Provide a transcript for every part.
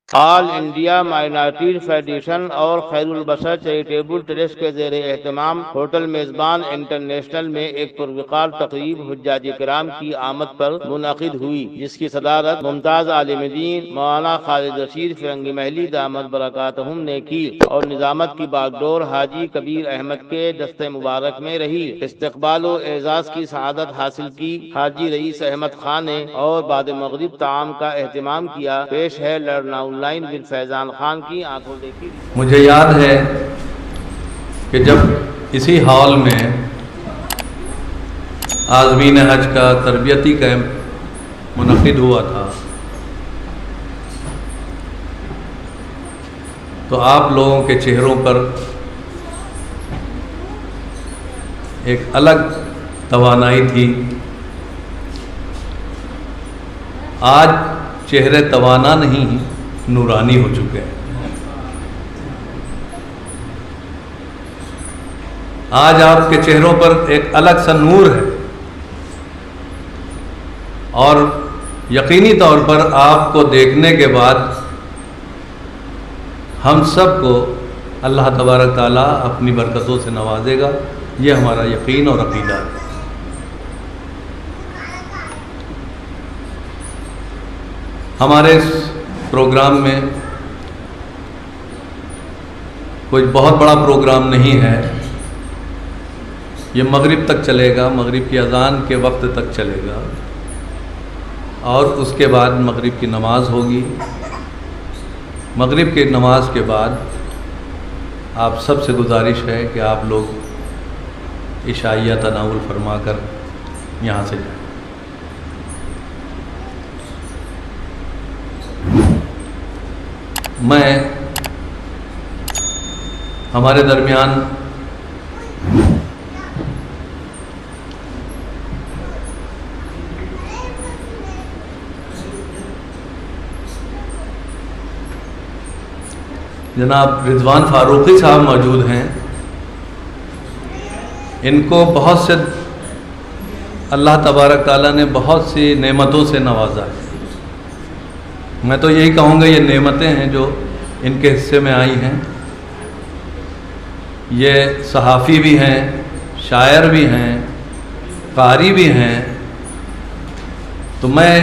آل India minorities federation اور خیر البشر charitable trust کے زیر اہتمام ہوٹل میزبان انٹرنیشنل میں ایک پروقار تقریب حجاج کرام کی آمد پر منعقد ہوئی، جس کی صدارت ممتاز عالم دین مولانا خالد رشید فرنگی محلی دامت برکاتہم نے کی اور نظامت کی باغ ڈور حاجی کبیر احمد کے دست مبارک میں رہی۔ استقبال و اعزاز کی سعادت حاصل کی حاجی رئیس احمد خان نے اور بعد مغرب طعام کا اہتمام کیا۔ پیش ہے لرنا آن لائن بن فیضان خان کی آنکھوں دیکھی۔ مجھے یاد ہے کہ جب اسی ہال میں عازمین حج کا تربیتی کیمپ منعقد ہوا تھا تو آپ لوگوں کے چہروں پر ایک الگ توانائی تھی۔ آج چہرے توانا نہیں، نورانی ہو چکے ہیں۔ آج آپ کے چہروں پر ایک الگ سا نور ہے اور یقینی طور پر آپ کو دیکھنے کے بعد ہم سب کو اللہ تبارک تعالیٰ اپنی برکتوں سے نوازے گا، یہ ہمارا یقین اور عقیدہ ہے۔ ہمارے اس پروگرام میں کوئی بہت بڑا پروگرام نہیں ہے، یہ مغرب تک چلے گا، مغرب کی اذان کے وقت تک چلے گا اور اس کے بعد مغرب کی نماز ہوگی۔ مغرب کی نماز کے بعد آپ سب سے گزارش ہے کہ آپ لوگ عشائیہ تناول فرما کر یہاں سے جائیں۔ میں ہمارے درمیان جناب رضوان فاروقی صاحب موجود ہیں۔ ان کو بہت سے اللہ تبارک تعالیٰ نے بہت سی نعمتوں سے نوازا ہے۔ میں تو یہی کہوں گا یہ نعمتیں ہیں جو ان کے حصے میں آئی ہیں۔ یہ صحافی بھی ہیں، شاعر بھی ہیں، قاری بھی ہیں، تو میں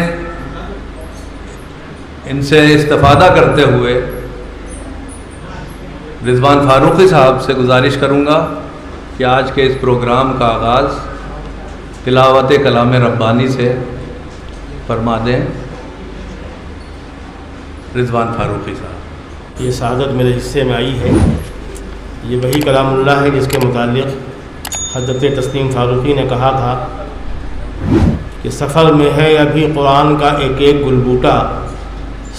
ان سے استفادہ کرتے ہوئے رضوان فاروقی صاحب سے گزارش کروں گا کہ آج کے اس پروگرام کا آغاز تلاوت کلام ربانی سے فرما دیں۔ رضوان فاروقی صاحب۔ یہ سعادت میرے حصے میں آئی ہے، یہ وہی کلام اللہ ہے جس کے متعلق حضرت تسنیم فاروقی نے کہا تھا کہ سفر میں ہے ابھی قرآن کا ایک ایک گل بوٹا،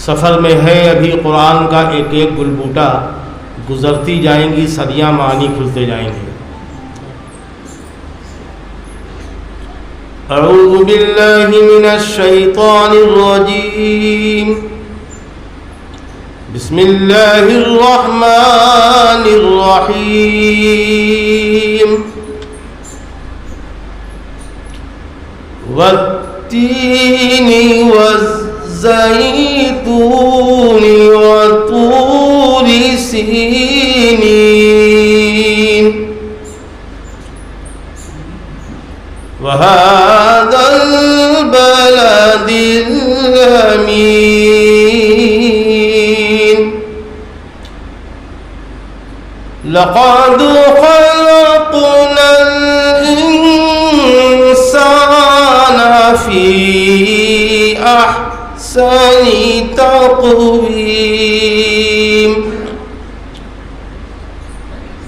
سفر میں ہے ابھی قرآن کا ایک ایک گل بوٹا، گزرتی جائیں گی صدیاں معانی کھلتے جائیں گے۔ اعوذ باللہ من الشیطان الرجیم، بسم اللہ الرحمن الرحیم۔ والتین والزیتون وطور سینین وهذا البلد الأمين لقد خلقنا الإنسان في أحسن تقويم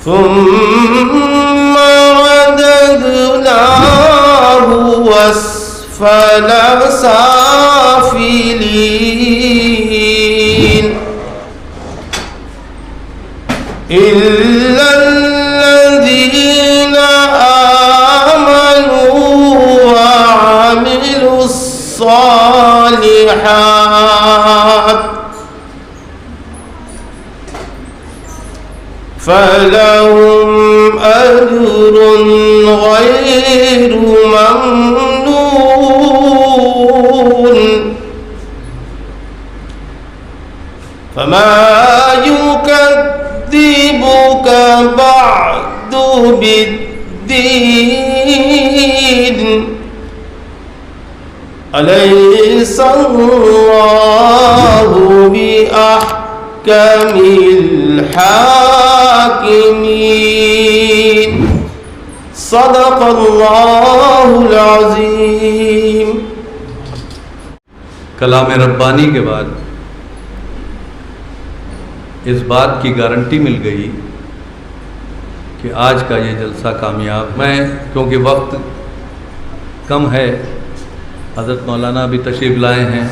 ثم رددناه أسفل سافلين إلا الذين آمنوا وعملوا الصالحات فلهم أجر غير ممنون فما يكذبك بعد بالدين أليس الله بأحكم الحاكمين صدق الله العظيم. کلام ربانی کے بعد اس بات کی گارنٹی مل گئی کہ آج کا یہ جلسہ کامیاب. میں کیونکہ وقت کم ہے، حضرت مولانا بھی تشریف لائے ہیں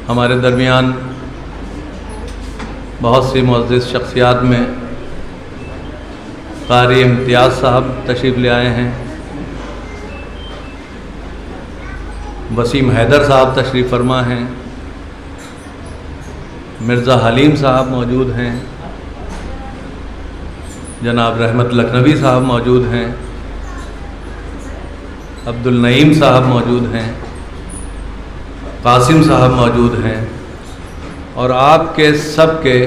ہمارے درمیان، بہت سی معزز شخصیات میں قاری امتیاز صاحب تشریف لے آئے ہیں، وسیم حیدر صاحب تشریف فرما ہیں، مرزا حلیم صاحب موجود ہیں، جناب رحمت لکھنوی صاحب موجود ہیں، عبد النعیم صاحب موجود ہیں، قاسم صاحب موجود ہیں، اور آپ کے سب کے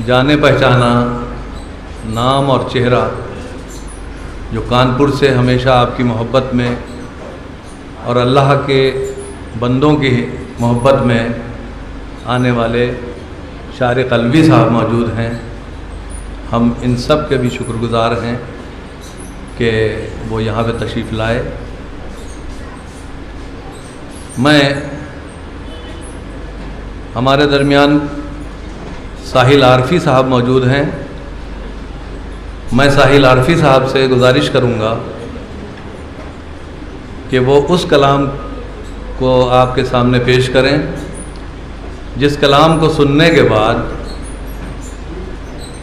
جانے پہچانا نام اور چہرہ جو کانپور سے ہمیشہ آپ کی محبت میں اور اللہ کے بندوں کی محبت میں آنے والے شاعر قلبی صاحب موجود ہیں. ہم ان سب کے بھی شکر گزار ہیں کہ وہ یہاں پہ تشریف لائے. ہمارے درمیان ساحل عارفی صاحب موجود ہیں. میں ساحل عارفی صاحب سے گزارش کروں گا کہ وہ اس کلام کو آپ کے سامنے پیش کریں جس کلام کو سننے کے بعد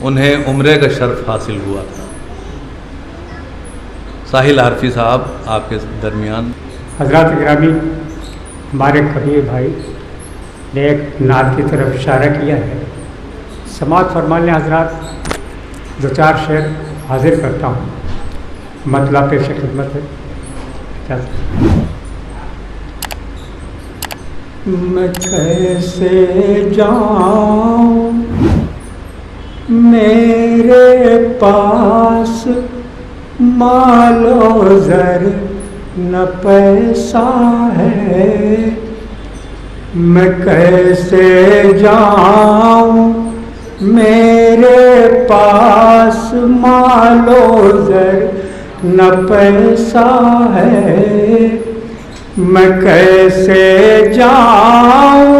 انہیں عمرے کا شرف حاصل ہوا تھا. ساحل عارفی صاحب آپ کے درمیان. حضرات گرامی، ہمارے کبیر بھائی نے ایک نعت کی طرف اشارہ کیا ہے، سماعت فرما لیں حضرات. دو چار شعر حاضر کرتا ہوں، مطلب پیش خدمت ہے. میں کیسے جاؤں، میرے پاس مال و زر نہ پیسہ ہے. میں کیسے جاؤں، میرے پاس مال و زر نہ پیسہ ہے. میں کیسے جاؤں،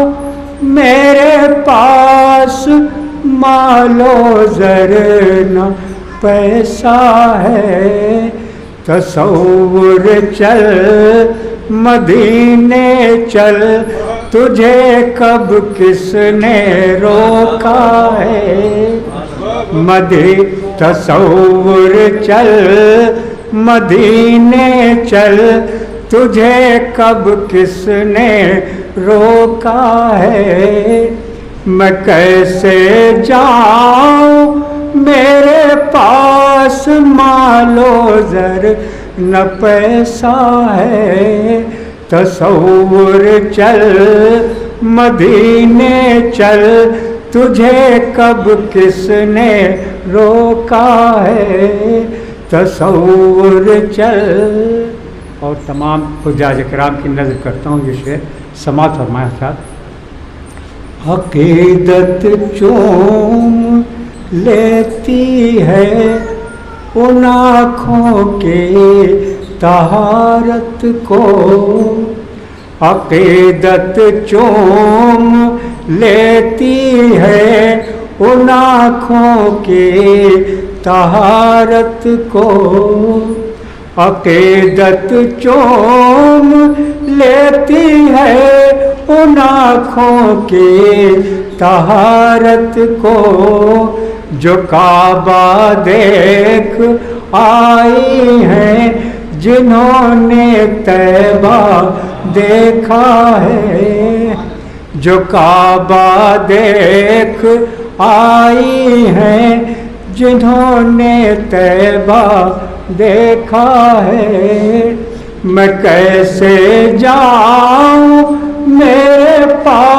میرے پاس مال و زر نہ پیسہ ہے. تصور چل مدینے چل، تجھے کب کس نے روکا ہے. تصور چل مدینے چل، تجھے کب کس نے روکا ہے. میں کیسے جاؤں، میرے پاس مال و زر نہ پیسہ ہے. تصور چل مدینے چل، تجھے کب کس نے روکا ہے. تصور چل. اور تمام حجاج کرام کی نظر کرتا ہوں یہ شعر سماعت فرمایا تھا. عقیدت چوم لیتی ہے ان آنکھوں کی طہارت کو. عقیدت چوم لیتی ہے ان آنکھوں کی طہارت کو. عقیدت چوم لیتی ہے ان آنکھوں کی طہارت کو. جو کعبہ دیکھ آئی ہیں جنہوں نے طیبہ دیکھا ہے. جو کعبہ دیکھ آئی ہیں جنہوں نے طیبہ دیکھا ہے. میں کیسے جاؤں، میرے پاس